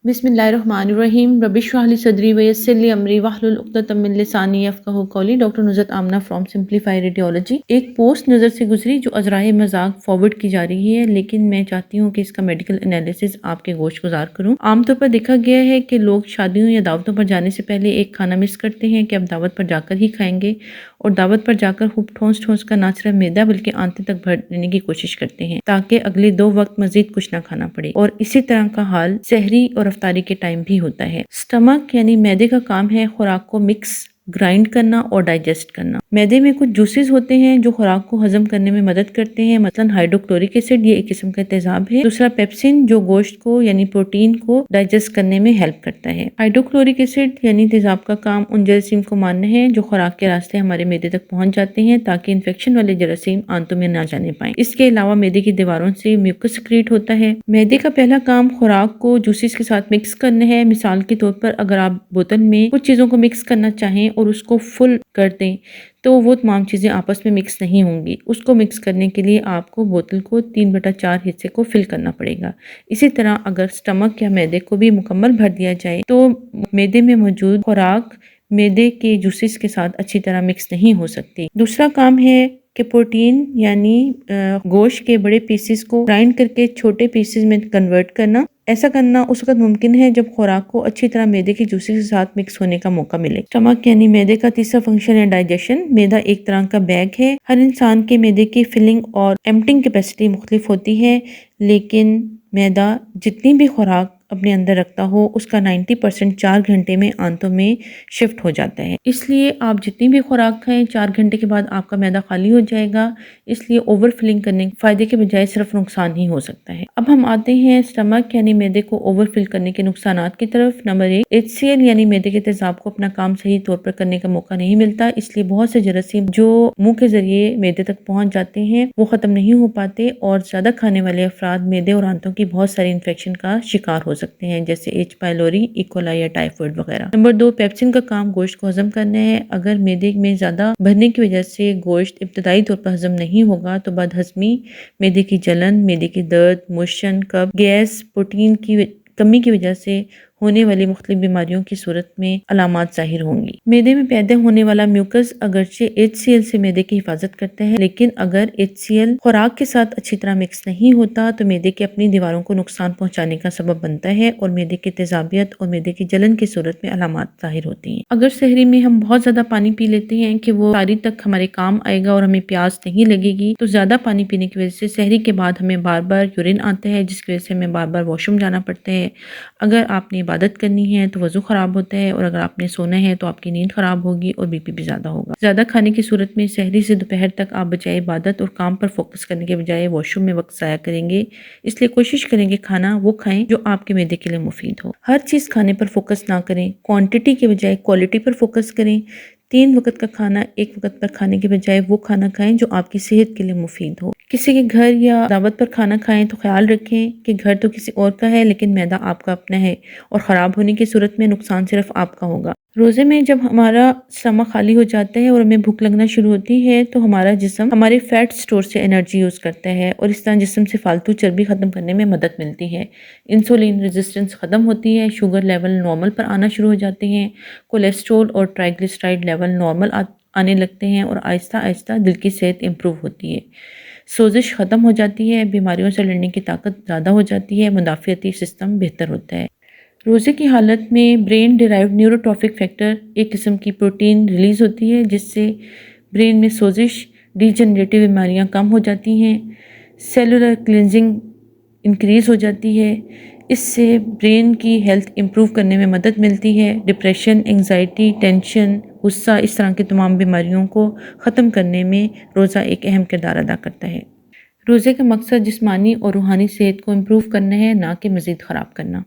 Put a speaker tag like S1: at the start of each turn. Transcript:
S1: बिस्मिल्लाहिर्रहमानिर्रहीम रब्बि इश्रह ली सदरी वयस्सिर ली अमरी वाहलुल उक़दतम मिन लिसानी यफ़क़हू क़ौली। Doctor Nuzhat Amna from simplify radiology. एक पोस्ट नज़र से गुजरी जो अज़राए मज़ाक फॉरवर्ड की जा रही है, लेकिन मैं चाहती हूँ कि इसका मेडिकल एनालिसिस आपके गोश गुजार करूँ। आमतौर पर देखा गया है कि लोग शादियों या दावतों पर जाने से पहले एक खाना मिस करते हैं कि अब दावत पर जाकर ही खाएंगे, और दावत पर जाकर खूब ठोंस ठोंस कर ना सिर्फ मैदा बल्कि आंतें तक भर लेने की कोशिश करते हैं ताकि अगले 2 वक्त मजीद कुछ ना खाना पड़े। और इसी तरह का हाल सहरी और अफ्तारी के टाइम भी होता है। स्टमक यानी मैदे का काम है खुराक को मिक्स ग्राइंड करना और डाइजेस्ट करना। मैदे में कुछ जूसेस होते हैं जो खुराक को हजम करने में मदद करते हैं, मसलन हाइड्रोक्लोरिक एसिड, ये एक किस्म का तेजाब है। दूसरा पेप्सिन जो गोश्त को यानी प्रोटीन को डाइजेस्ट करने में हेल्प करता है। हाइड्रोक्लोरिक एसिड यानी तेजाब का काम उन जरासीम को मारना है जो खुराक के रास्ते हमारे मैदे तक पहुंच जाते हैं ताकि इन्फेक्शन वाले जरासीम आंतों में ना जाने पाए। इसके अलावा मैदे की दीवारों से म्यूकस सिक्रीट होता है। मैदे का पहला काम खुराक को जूसेस के साथ मिक्स करना है। मिसाल के तौर पर अगर आप बोतल में कुछ चीज़ों को मिक्स करना चाहें और उसको फुल कर दें तो वो तमाम चीज़ें आपस में मिक्स नहीं होंगी। उसको मिक्स करने के लिए आपको बोतल को 3/4 हिस्से को फिल करना पड़ेगा। इसी तरह अगर स्टमक या मैदे को भी मुकम्मल भर दिया जाए तो मैदे में मौजूद खुराक मैदे के जूसेस के साथ अच्छी तरह मिक्स नहीं हो सकती। दूसरा काम है कि प्रोटीन यानी गोश्त के बड़े पीसेस को ग्राइंड करके छोटे पीसेस में कन्वर्ट करना। ऐसा करना उस वक्त मुमकिन है जब खुराक को अच्छी तरह मैदे की जूसेस के साथ मिक्स होने का मौका मिले। स्टमक यानी मैदे का तीसरा फंक्शन है डाइजेशन। मैदा एक तरह का बैग है। हर इंसान के मैदे की फिलिंग और एम्प्टिंग कैपेसिटी मुख्तलिफ होती है, लेकिन मैदा जितनी भी खुराक अपने अंदर रखता हो उसका 90% 4 घंटे में आंतों में शिफ्ट हो जाता है। इसलिए आप जितनी भी खुराक खाएं 4 घंटे के बाद आपका मैदा खाली हो जाएगा। इसलिए ओवर फिलिंग करने के फायदे के बजाय सिर्फ नुकसान ही हो सकता है। अब हम आते हैं स्टमक यानी मैदे को ओवर फिल करने के नुकसानात की तरफ। नंबर 1, HCl यानी मैदे के तेजाब को अपना काम सही तौर पर करने का मौका नहीं मिलता, इसलिए बहुत से जरासीम जो मुंह के जरिए मैदे तक पहुंच जाते हैं वो खत्म नहीं हो पाते और ज्यादा खाने वाले अफराद मैदे और आंतों की बहुत सारी इन्फेक्शन का शिकार हो सकते हैं, जैसे H. पायलोरी, इकोलाई या टाइफाइड वगैरह। नंबर 2, पेप्सिन का काम गोश्त को हजम करना है। अगर मैदे में ज्यादा भरने की वजह से गोश्त इब्तदाई तौर पर हजम नहीं होगा तो बदहजमी, मैदे की जलन, मैदे की दर्द, मोशन, कब्ज, गैस, प्रोटीन की कमी की वजह से होने वाली मुख्तलिफ बीमारियों की सूरत में अलामात जाहिर होंगी। मैदे में पैदा होने वाला म्यूकस अगरचे HCl से मैदे की हिफाजत करता है, लेकिन अगर HCl खुराक के साथ अच्छी तरह मिक्स नहीं होता तो मैदे की अपनी दीवारों को नुकसान पहुंचाने का सबब बनता है और मैदे की तेजाबियत और मैदे की जलन की सूरत में अलामात जाहिर होती हैं। अगर सहरी में हम बहुत ज्यादा पानी पी लेते हैं कि वो सारी तक हमारे काम आएगा और हमें प्यास नहीं लगेगी, तो ज्यादा पानी पीने की वजह से सहरी के बाद हमें बार बार यूरिन आता है, जिसकी वजह से हमें बार बार वॉशरूम जाना पड़ता है। अगर आपने इबादत करनी है तो वजू खराब होता है, और अगर आपने सोना है तो आपकी नींद खराब होगी और बीपी भी ज्यादा होगा। ज्यादा खाने की सूरत में सहरी से दोपहर तक आप बजाय इबादत और काम पर फोकस करने के बजाय वॉशरूम में वक्त जाया करेंगे। इसलिए कोशिश करेंगे खाना वो खाएं जो आपके मैदे के लिए मुफीद हो। हर चीज खाने पर फोकस ना करें, क्वांटिटी के बजाय क्वालिटी पर फोकस करें। 3 वक्त का खाना एक वक्त पर खाने के बजाय वो खाना खाएं जो आपकी सेहत के लिए मुफीद हो। किसी के घर या दावत पर खाना खाएं तो ख्याल रखें कि घर तो किसी और का है लेकिन मैदा आपका अपना है, और ख़राब होने की सूरत में नुकसान सिर्फ आपका होगा। रोज़े में जब हमारा स्टमक खाली हो जाता है और हमें भूख लगना शुरू होती है तो हमारा जिस्म हमारे फैट स्टोर से एनर्जी यूज़ करता है और इस तरह जिस्म से फालतू चर्बी ख़त्म करने में मदद मिलती है। इंसुलिन रेजिस्टेंस ख़त्म होती है, शुगर लेवल नॉर्मल पर आना शुरू हो जाते हैं, कोलेस्ट्रॉल और ट्राइग्लिसराइड लेवल नॉर्मल आने लगते हैं और आहिस्ता आहिस्ता दिल की सेहत इम्प्रूव होती है। सोजिश ख़त्म हो जाती है, बीमारियों से लड़ने की ताकत ज़्यादा हो जाती है, मुदाफ़ियती सिस्टम बेहतर होता है। रोज़े की हालत में ब्रेन डिराइव्ड न्यूरोट्रॉफिक फैक्टर एक किस्म की प्रोटीन रिलीज़ होती है जिससे ब्रेन में सोजिश, डिजनरेटिव बीमारियां कम हो जाती हैं, सेलुलर क्लिनजिंग इंक्रीज़ हो जाती है। इससे ब्रेन की हेल्थ इम्प्रूव करने में मदद मिलती है। डिप्रेशन, एंग्जाइटी, टेंशन, गुस्सा, इस तरह की तमाम बीमारियों को ख़त्म करने में रोज़ा एक अहम किरदार अदा करता है। रोज़े का मकसद जिस्मानी और रूहानी सेहत को इम्प्रूव करना है, ना कि मज़ीद ख़राब करना।